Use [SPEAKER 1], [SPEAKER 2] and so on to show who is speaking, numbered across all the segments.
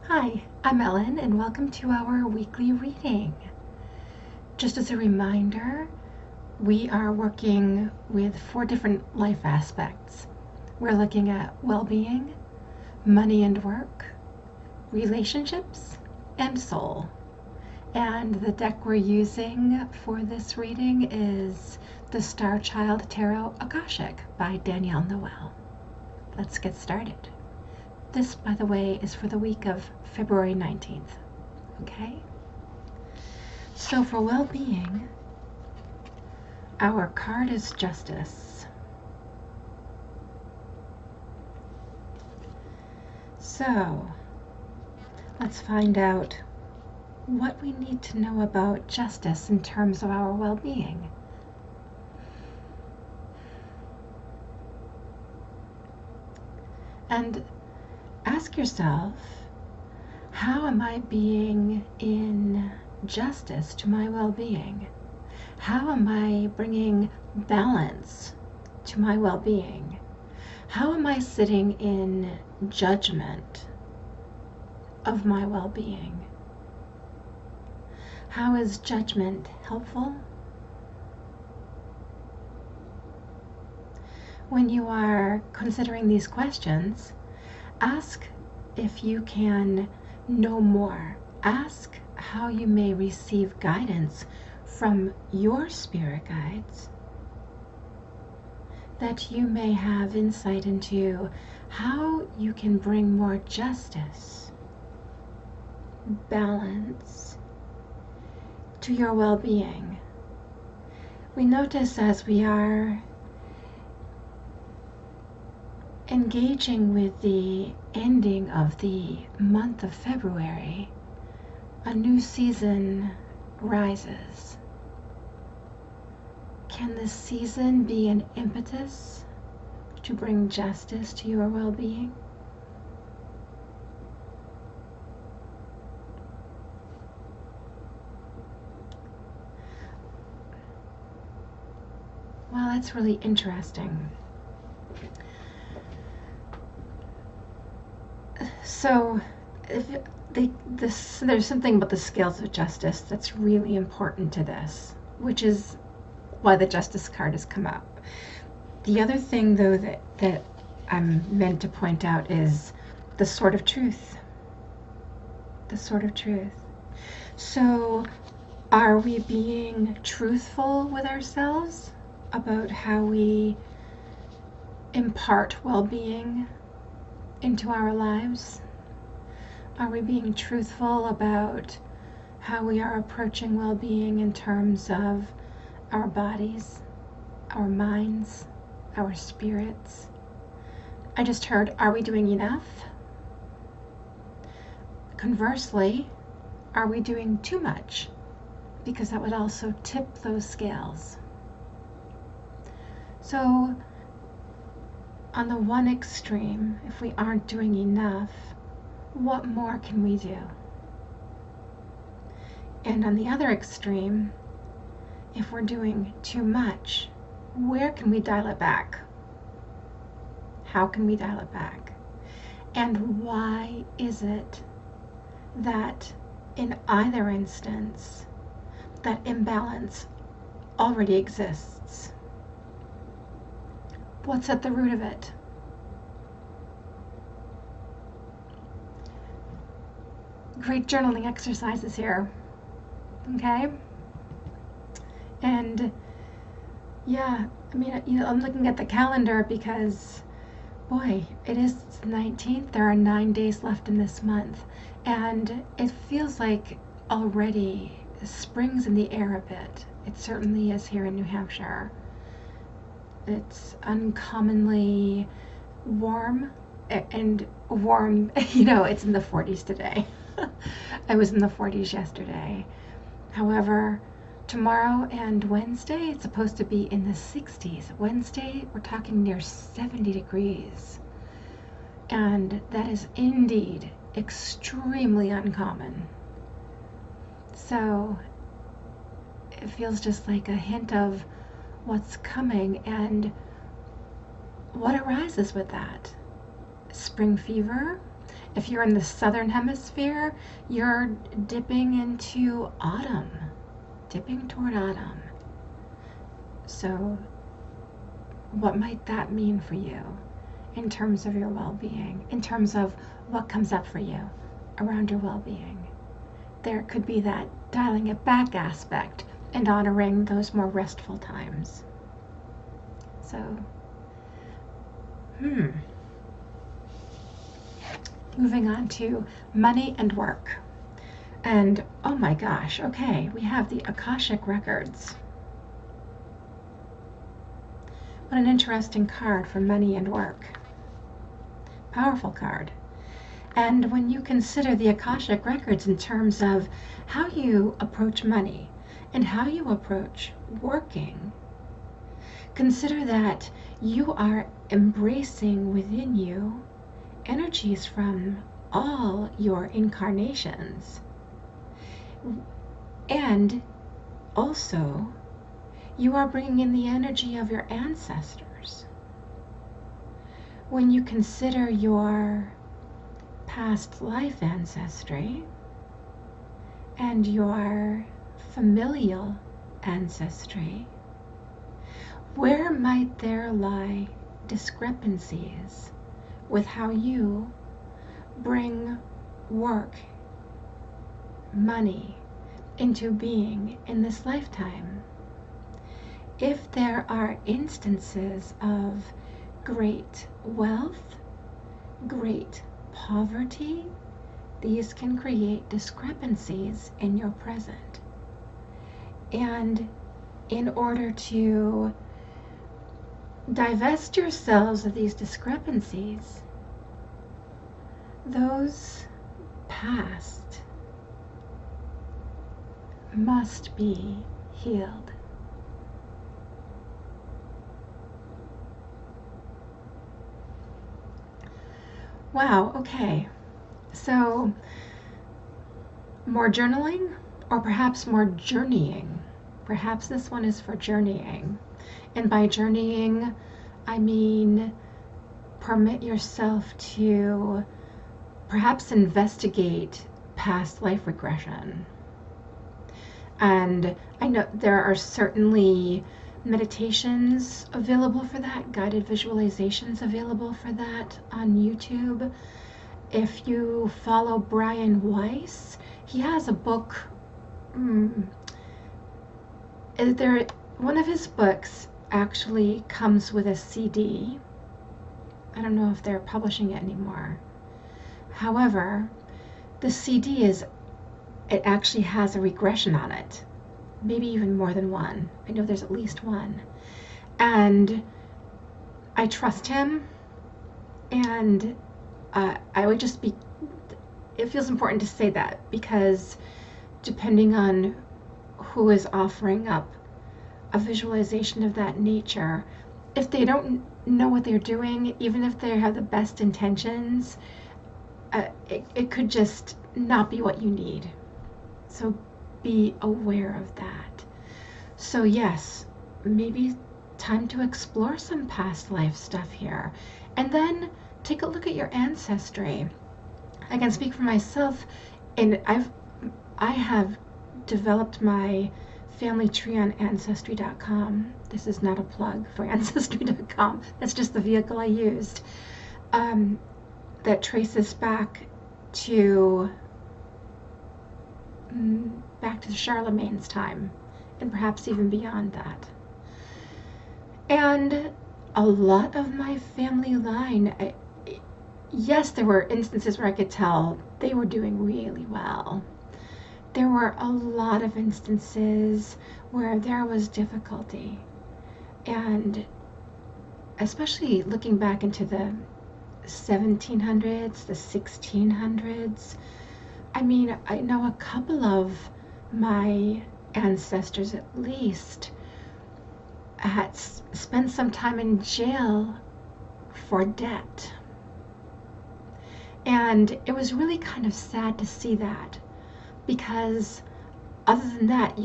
[SPEAKER 1] Hi, I'm Ellen, and welcome to our weekly reading. Just as a reminder, we are working with 4 different life aspects. We're looking at well-being, money and work, relationships, and soul. And the deck we're using for this reading is the Starchild Tarot Akashic by Danielle Noel. Let's get started. This, by the way, is for the week of February 19th. Okay? So for well-being, our card is Justice. So let's find out what we need to know about justice in terms of our well-being. And ask yourself, how am I being in justice to my well-being? How am I bringing balance to my well-being? How am I sitting in judgment of my well-being? How is judgment helpful? When you are considering these questions, ask if you can know more. Ask how you may receive guidance from your spirit guides, that you may have insight into how you can bring more justice, balance to your well-being. We notice as we are engaging with the ending of the month of February, a new season rises. Can this season be an impetus to bring justice to your well-being? Well, that's really interesting. So there's something about the scales of justice that's really important to this, which is why the Justice card has come up. The other thing, though, that I'm meant to point out is the Sword of Truth. The Sword of Truth. So are we being truthful with ourselves about how we impart well-being into our lives? Are we being truthful about how we are approaching well-being in terms of our bodies, our minds, our spirits? I just heard, are we doing enough? Conversely, are we doing too much? Because that would also tip those scales. So on the one extreme, if we aren't doing enough, what more can we do? And on the other extreme, if we're doing too much, where can we dial it back? How can we dial it back? And why is it that in either instance, that imbalance already exists? What's at the root of it? Great journaling exercises here, okay? And yeah, I mean, I'm looking at the calendar because, boy, it is the 19th. There are 9 days left in this month, and it feels like already spring's in the air a bit. It certainly is here in New Hampshire. It's uncommonly warm, and warm, it's in the 40s today. I was in the 40s yesterday. However, tomorrow and Wednesday, it's supposed to be in the 60s. Wednesday, we're talking near 70 degrees. And that is indeed extremely uncommon. So it feels just like a hint of what's coming and what arises with that. Spring fever. If you're in the southern hemisphere, you're dipping into autumn, dipping toward autumn. So what might that mean for you in terms of your well-being, in terms of what comes up for you around your well-being? There could be that dialing it back aspect and honoring those more restful times. So, moving on to money and work. And oh my gosh, okay, we have the Akashic Records. What an interesting card for money and work. Powerful card. And when you consider the Akashic Records in terms of how you approach money and how you approach working, consider that you are embracing within you energies from all your incarnations. And also, you are bringing in the energy of your ancestors. When you consider your past life ancestry and your familial ancestry, where might there lie discrepancies with how you bring work, money into being in this lifetime? If there are instances of great wealth, great poverty, these can create discrepancies in your present. And in order to divest yourselves of these discrepancies, those past must be healed. Wow, okay. So, more journaling, or perhaps more journeying. Perhaps this one is for journeying. And by journeying, I mean permit yourself to perhaps investigate past life regression. And I know there are certainly meditations available for that, guided visualizations available for that on YouTube. If you follow Brian Weiss, he has a book. One of his books actually comes with a CD. I don't know if they're publishing it anymore. However, the CD it actually has a regression on it. Maybe even more than one. I know there's at least one. And I trust him, and I would just be, it feels important to say that, because depending on who is offering up a visualization of that nature, if they don't know what they're doing, even if they have the best intentions, it could just not be what you need. So be aware of that. So yes, maybe time to explore some past life stuff here. And then take a look at your ancestry. I can speak for myself, and I have developed my family tree on ancestry.com. This is not a plug for ancestry.com. That's just the vehicle I used. That traces back to Charlemagne's time, and perhaps even beyond that. And a lot of my family line, yes, there were instances where I could tell they were doing really well. There were a lot of instances where there was difficulty. And especially looking back into the 1700s, the 1600s, I mean, I know a couple of my ancestors at least had spent some time in jail for debt. And it was really kind of sad to see that, because other than that,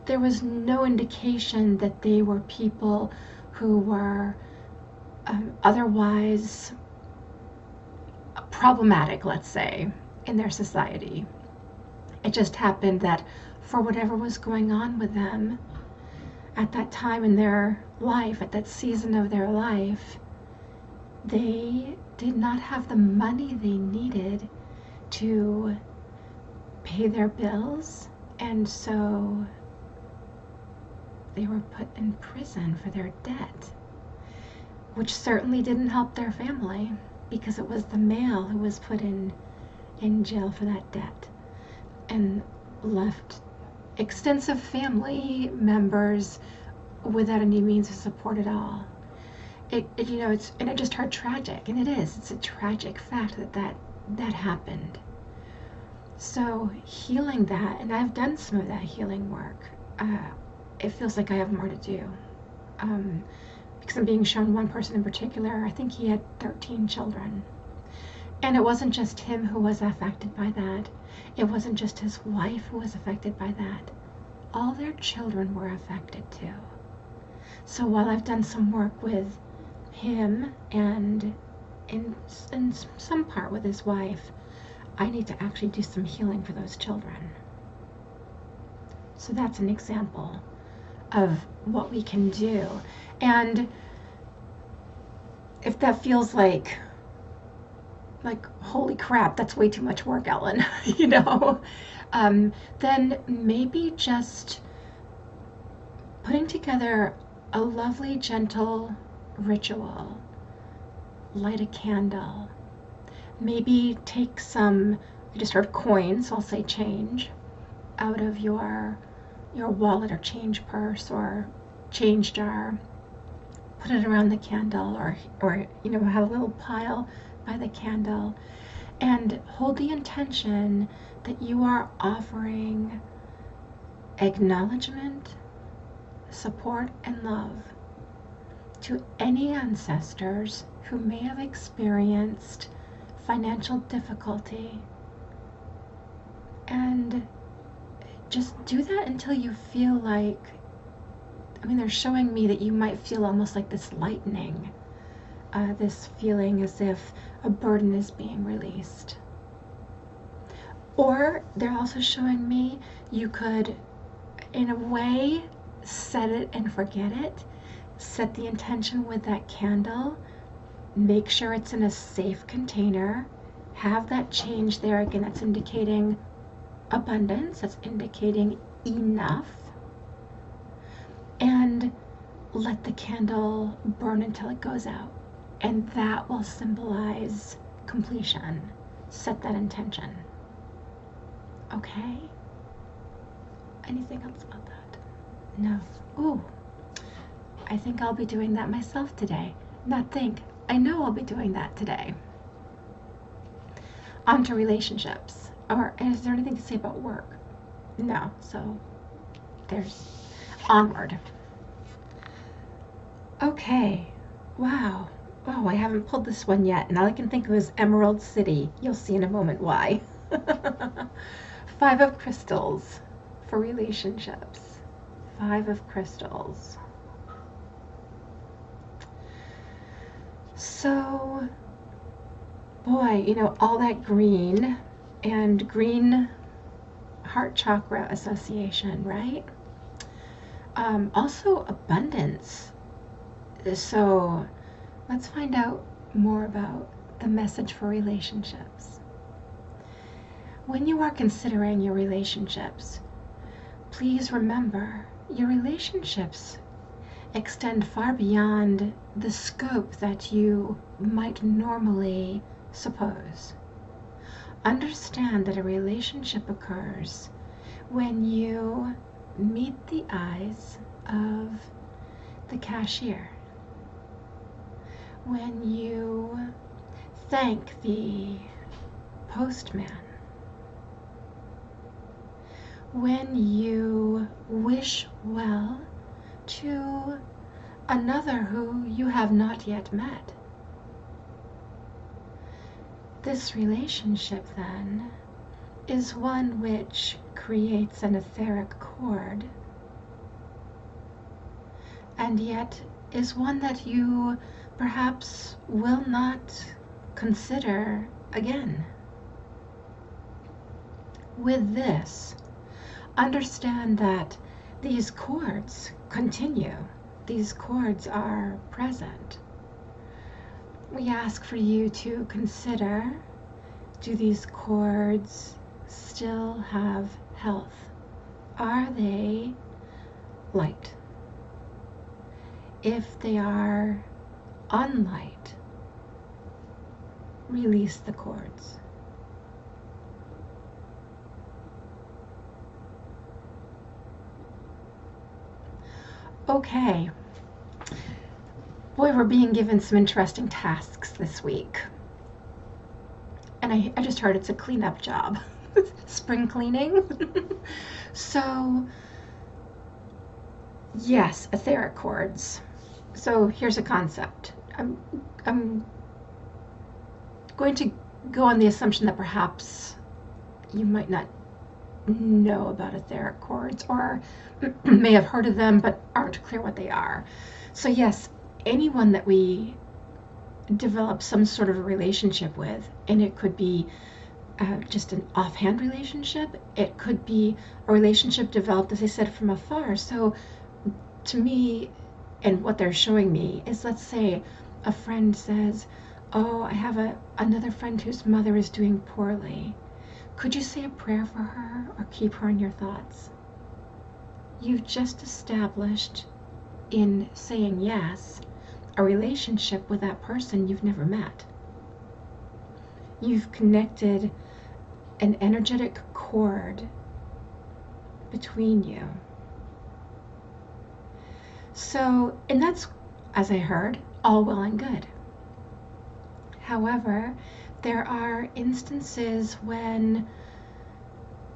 [SPEAKER 1] there was no indication that they were people who were otherwise problematic, let's say, in their society. It just happened that for whatever was going on with them at that time in their life, at that season of their life, they did not have the money they needed to pay their bills, and so they were put in prison for their debt, which certainly didn't help their family, because it was the male who was put in jail for that debt and left extensive family members without any means of support at all. And I just heard tragic, and it's a tragic fact that happened. So healing that, and I've done some of that healing work, it feels like I have more to do, because I'm being shown one person in particular. I think he had 13 children, and it wasn't just him who was affected by that. It wasn't just his wife who was affected by that. All their children were affected too. So while I've done some work with him and in some part with his wife, I need to actually do some healing for those children. So that's an example of what we can do. And if that feels like holy crap, that's way too much work, Ellen, then maybe just putting together a lovely, gentle ritual, light a candle, maybe take some, I just heard coins, so I'll say change, out of your wallet or change purse or change jar, put it around the candle, or have a little pile by the candle, and hold the intention that you are offering acknowledgement, support, and love to any ancestors who may have experienced financial difficulty. And just do that until you feel like, they're showing me that you might feel almost like this lightening, this feeling as if a burden is being released. Or they're also showing me you could, in a way, set it and forget it. Set the intention with that candle. Make sure it's in a safe container. Have that change there. Again, that's indicating abundance. That's indicating enough. And let the candle burn until it goes out. And that will symbolize completion. Set that intention. Okay? Anything else about that? No. Ooh. I think I'll be doing that myself today. I know I'll be doing that today. On to relationships. Is there anything to say about work? No. So there's onward. Okay. Wow. Oh, I haven't pulled this one yet, and all I can think of is Emerald City. You'll see in a moment why. 5 of Crystals for relationships. 5 of Crystals. So, boy, all that green and green heart chakra association, right? Also abundance. So let's find out more about the message for relationships. When you are considering your relationships, please remember your relationships extend far beyond the scope that you might normally suppose. Understand that a relationship occurs when you meet the eyes of the cashier, when you thank the postman, when you wish well to another who you have not yet met. This relationship, then, is one which creates an etheric cord, and yet is one that you perhaps will not consider again, with this, understand that these chords continue. These chords are present. We ask for you to consider, do these chords still have health? Are they light? If they are unlight, release the chords. Okay. Boy, we're being given some interesting tasks this week. And I just heard it's a cleanup job. Spring cleaning. So, yes, etheric chords. So here's a concept. I'm going to go on the assumption that perhaps you might not know about etheric chords, or may have heard of them but aren't clear what they are. So yes, anyone that we develop some sort of a relationship with, and it could be just an offhand relationship, it could be a relationship developed, as I said, from afar. So to me, and what they're showing me is, let's say a friend says, oh, I have another friend whose mother is doing poorly. Could you say a prayer for her or keep her in your thoughts? You've just established, in saying yes, a relationship with that person you've never met. You've connected an energetic cord between you. So, and that's, as I heard, all well and good. However, there are instances when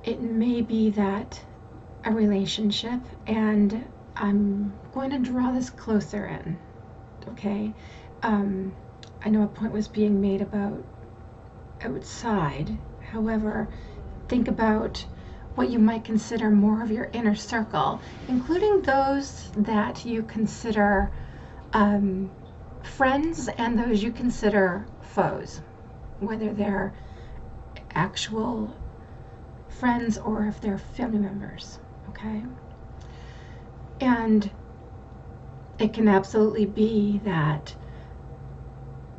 [SPEAKER 1] it may be that a relationship, and I'm going to draw this closer in, okay? I know a point was being made about outside. However, think about what you might consider more of your inner circle, including those that you consider friends and those you consider foes, whether they're actual friends or if they're family members, okay? And it can absolutely be that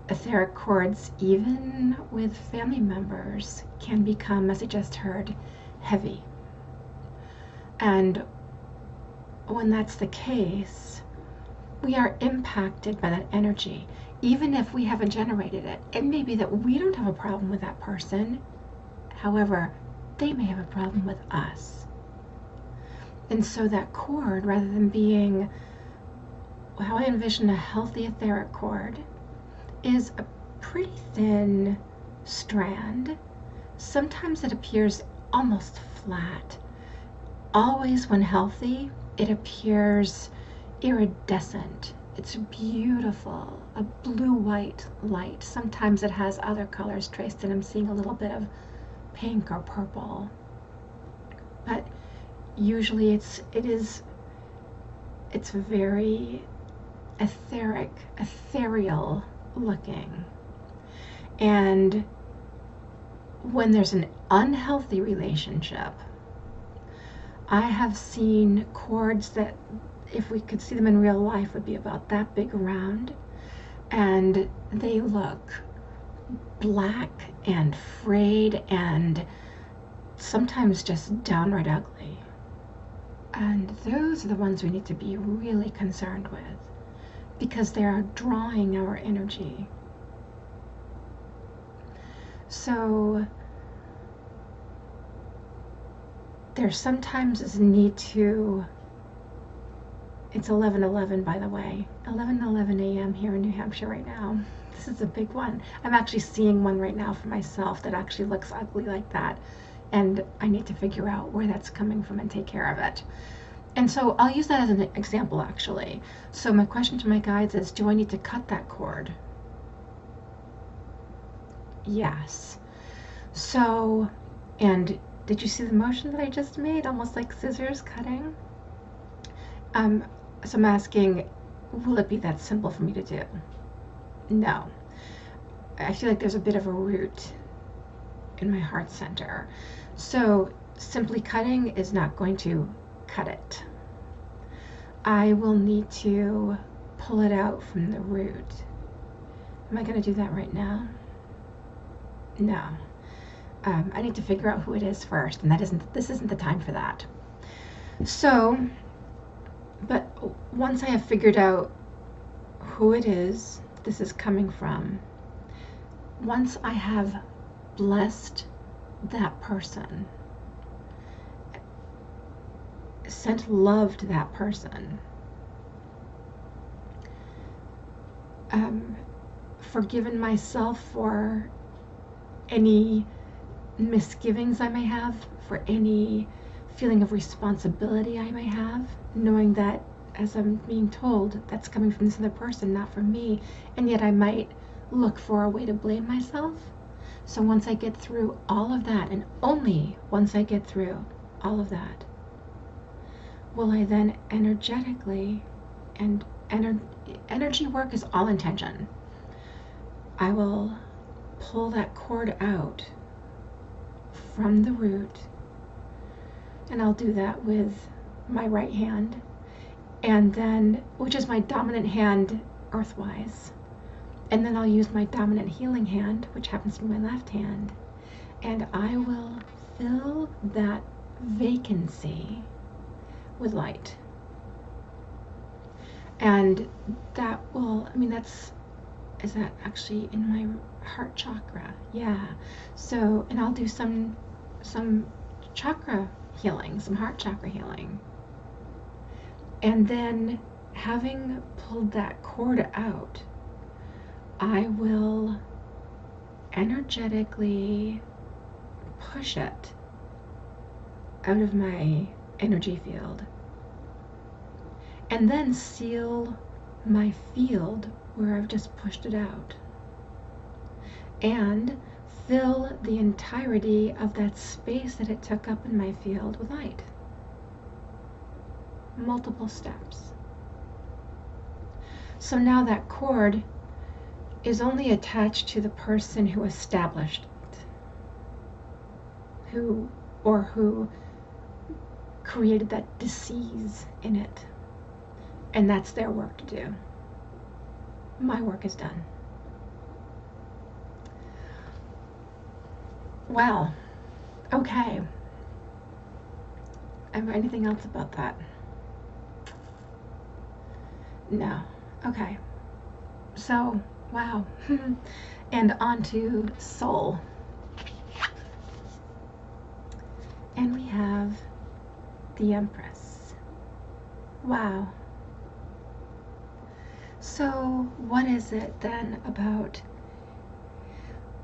[SPEAKER 1] etheric chords, even with family members, can become, as I just heard, heavy. And when that's the case, we are impacted by that energy. Even if we haven't generated it, it may be that we don't have a problem with that person. However, they may have a problem with us. And so that cord, rather than being how I envision a healthy etheric cord, is a pretty thin strand. Sometimes it appears almost flat. Always, when healthy, it appears iridescent. It's beautiful, a blue-white light. Sometimes it has other colors traced in. I'm seeing a little bit of pink or purple. But usually it's very etheric, ethereal looking. And when there's an unhealthy relationship, I have seen cords that, if we could see them in real life, would be about that big around, and they look black and frayed and sometimes just downright ugly. And those are the ones we need to be really concerned with, because they are drawing our energy. So there sometimes is a need to, it's 11:11, by the way, 11:11 a.m. here in New Hampshire right now. This is a big one. I'm actually seeing one right now for myself that actually looks ugly like that, and I need to figure out where that's coming from and take care of it. And so I'll use that as an example, actually. So my question to my guides is, do I need to cut that cord? Yes. So, and did you see the motion that I just made? Almost like scissors cutting. So I'm asking, will it be that simple for me to do? No. I feel like there's a bit of a root in my heart center. So simply cutting is not going to cut it. I will need to pull it out from the root. Am I going to do that right now? No. I need to figure out who it is first, and this isn't the time for that. So, but once I have figured out who it is this is coming from, once I have blessed that person, sent love to that person, forgiven myself for any misgivings I may have, for any feeling of responsibility I may have, knowing that, as I'm being told, that's coming from this other person, not from me, and yet I might look for a way to blame myself. So once I get through all of that, and only once I get through all of that, will I then energetically, and energy work is all intention, I will pull that cord out from the root, and I'll do that with my right hand, and then, which is my dominant hand earthwise, and then I'll use my dominant healing hand, which happens to be my left hand, and I will fill that vacancy with light. And that will, I mean, is that actually in my heart chakra? Yeah. So, and I'll do some chakra healing, some heart chakra healing. And then, having pulled that cord out, I will energetically push it out of my energy field, and then seal my field where I've just pushed it out, and fill the entirety of that space that it took up in my field with light. Multiple steps. So now that cord is only attached to the person who established it, who created that disease in it, and that's their work to do. My work is done. Well, okay. Anything else about that? No. Okay. So, wow. And on to soul. And we have the Empress. Wow. So, what is it then about?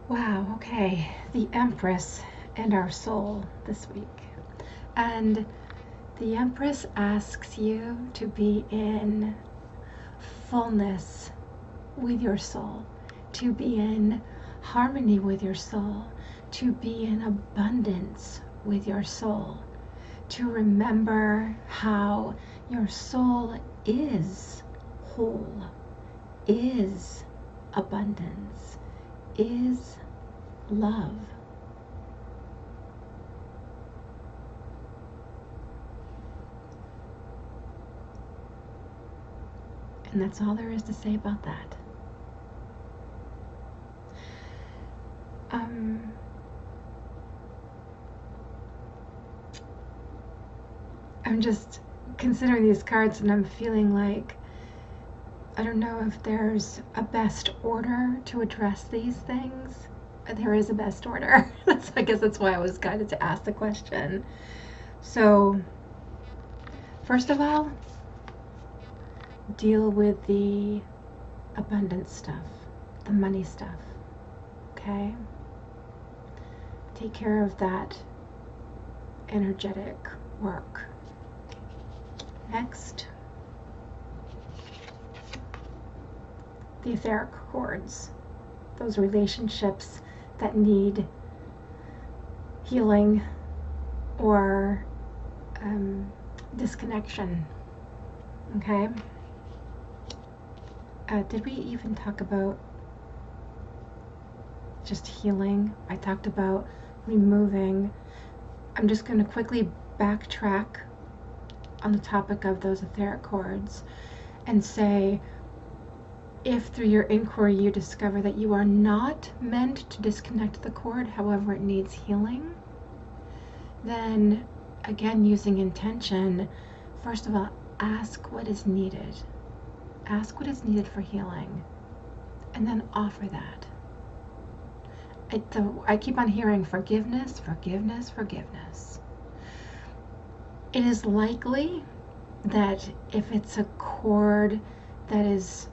[SPEAKER 1] Wow, okay. The Empress and our soul this week. And the Empress asks you to be in fullness with your soul, to be in harmony with your soul, to be in abundance with your soul, to remember how your soul is whole, is abundance, is love. And that's all there is to say about that. I'm just considering these cards, and I'm feeling like I don't know if there's a best order to address these things. There is a best order. I guess that's why I was guided to ask the question. So, first of all, deal with the abundance stuff, the money stuff, okay? Take care of that energetic work. Next, the etheric cords, those relationships that need healing or disconnection, okay? Did we even talk about just healing? I talked about removing. I'm just going to quickly backtrack on the topic of those etheric cords and say, if through your inquiry you discover that you are not meant to disconnect the cord, however it needs healing, then again, using intention, first of all, ask what is needed. Ask what is needed for healing, and then offer that. I keep on hearing forgiveness, forgiveness, forgiveness. It is likely that if it's a cord that is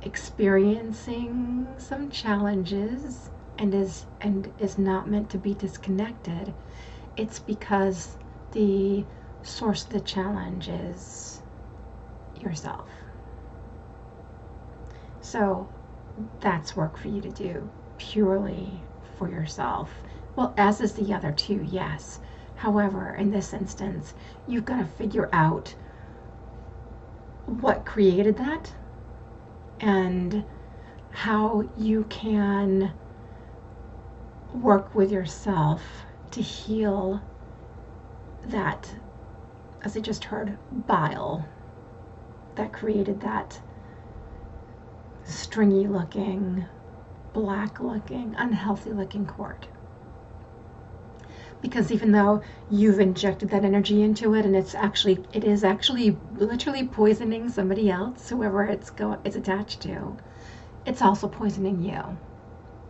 [SPEAKER 1] experiencing some challenges and is not meant to be disconnected, it's because the source of the challenge is yourself. So that's work for you to do purely for yourself. Well, as is the other two, yes. However, in this instance, you've got to figure out what created that and how you can work with yourself to heal that, as I just heard, bile that created that stringy looking, black looking, unhealthy looking cord. Because even though you've injected that energy into it and it is actually literally poisoning somebody else, whoever it's attached to, it's also poisoning you,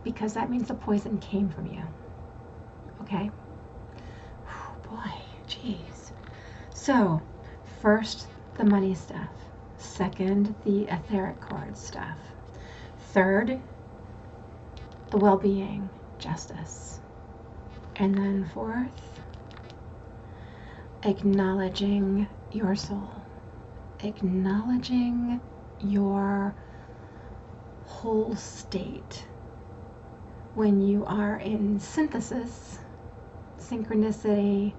[SPEAKER 1] because that means the poison came from you. Okay? Oh boy, jeez. So, first, the money stuff. Second, the etheric cord stuff. Third, the well-being, justice. And then fourth, acknowledging your soul. Acknowledging your whole state when you are in synthesis, synchronicity,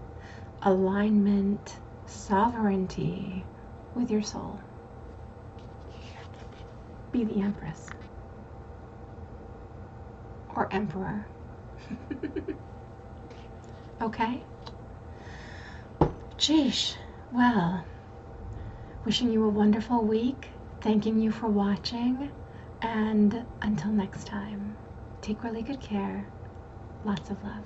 [SPEAKER 1] alignment, sovereignty with your soul. Be the Empress. Or Emperor. Okay? Jeesh. Well, wishing you a wonderful week, thanking you for watching, and until next time, take really good care. Lots of love.